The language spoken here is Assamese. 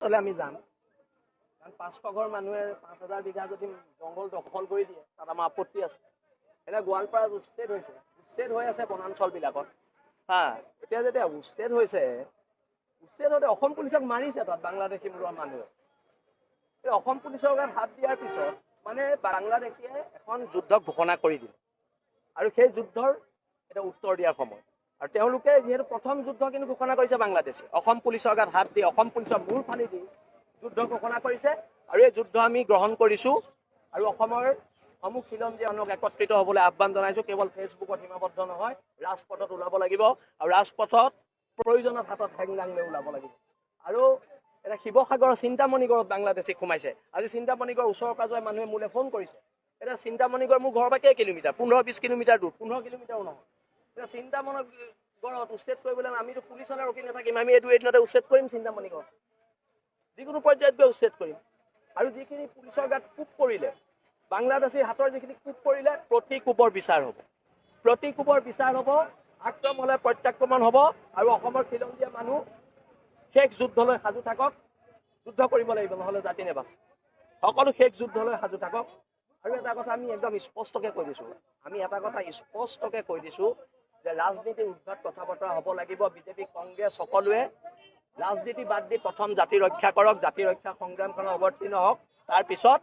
আমি যাম, কাৰণ 500 ঘৰ মানুহে 5000 বিঘা যদি জংঘল দখল কৰি দিয়ে তাত আমাৰ আপত্তি আছে। এতিয়া গোৱালপাৰাত উচ্ছেদ হৈ আছে বনাঞ্চল বিলাকত হা। এতিয়া যেতিয়া উচ্ছেদ হৈছে, উচ্ছেদ হওঁতে অসম পুলিচক মাৰিছে তাত বাংলাদেশী মূলৰ মানুহে। অসম পুলিচৰ গাত হাত দিয়াৰ পিছত মানে বাংলাদেশীয়ে এখন যুদ্ধ ঘোষণা কৰি দিলে, আৰু সেই যুদ্ধৰ এটা উত্তৰ দিয়াৰ সময়। আৰু তেওঁলোকে যিহেতু প্ৰথম যুদ্ধ কিন্তু ঘোষণা কৰিছে বাংলাদেশে, অসম পুলিচৰ গাত হাত দি অসম পুলিচৰ মূৰ ফালি দি যুদ্ধ ঘোষণা কৰিছে, আৰু এই যুদ্ধ আমি গ্ৰহণ কৰিছো। আৰু অসমৰ সমূহ খিলঞ্জীয়ানক একত্ৰিত হ'বলৈ আহ্বান জনাইছো। কেৱল ফেচবুকত সীমাবদ্ধ নহয়, ৰাজপথত ওলাব লাগিব, আৰু ৰাজপথত প্ৰয়োজনত হাতত হেংদাং লৈ ওলাব লাগিব। আৰু এটা শিৱসাগৰৰ চিন্তামণিগড়ত বাংলাদেশী সোমাইছে। আজি চিন্তামণিগড়ৰ ওচৰৰ পাজৰে মানুহে মোলৈ ফোন কৰিছে। এতিয়া চিন্তামণিগড় মোৰ ঘৰৰ পৰা কেই কিলোমিটাৰ, 15-20 কিলোমিটাৰ দূৰ, 15 কিলোমিটাৰো নহয়। এতিয়া চিন্তামণিগড়ত উচ্ছেদ কৰিবলৈ আমিতো পুলিচলৈ ৰখি নাথাকিম, আমি এইটো এদিনতে উচ্ছেদ কৰিম চিন্তামণিগড়, যিকোনো পৰ্যায়ত গৈ উচ্ছেদ কৰিম। আৰু যিখিনি পুলিচৰ গাত কোপ পৰিলে, বাংলাদেশীৰ হাতৰ যিখিনি কোপ পৰিলে, প্ৰতি কোপৰ বিচাৰ হ'ব, প্ৰতি কোপৰ বিচাৰ হ'ব, আক্ৰমণ হ'লে প্ৰত্যাক্ৰমণ হ'ব। আৰু অসমৰ খিলঞ্জীয়া মানুহ শেষ যুদ্ধলৈ সাজু থাকক, যুদ্ধ কৰিব লাগিব, নহ'লে জাতি নেবাচে। সকলো শেষ যুদ্ধলৈ সাজু থাকক। আৰু এটা কথা আমি একদম স্পষ্টকে কৈ দিছো, যে ৰাজনীতিৰ উদ্ধাৰ কথা বতৰা হ'ব লাগিব। বিজেপি, কংগ্ৰেছ সকলোৱে ৰাজনীতি বাদ দি প্ৰথম জাতি ৰক্ষা কৰক, জাতি ৰক্ষা সংগ্ৰামখনত অৱতীৰ্ণ হওক, তাৰপিছত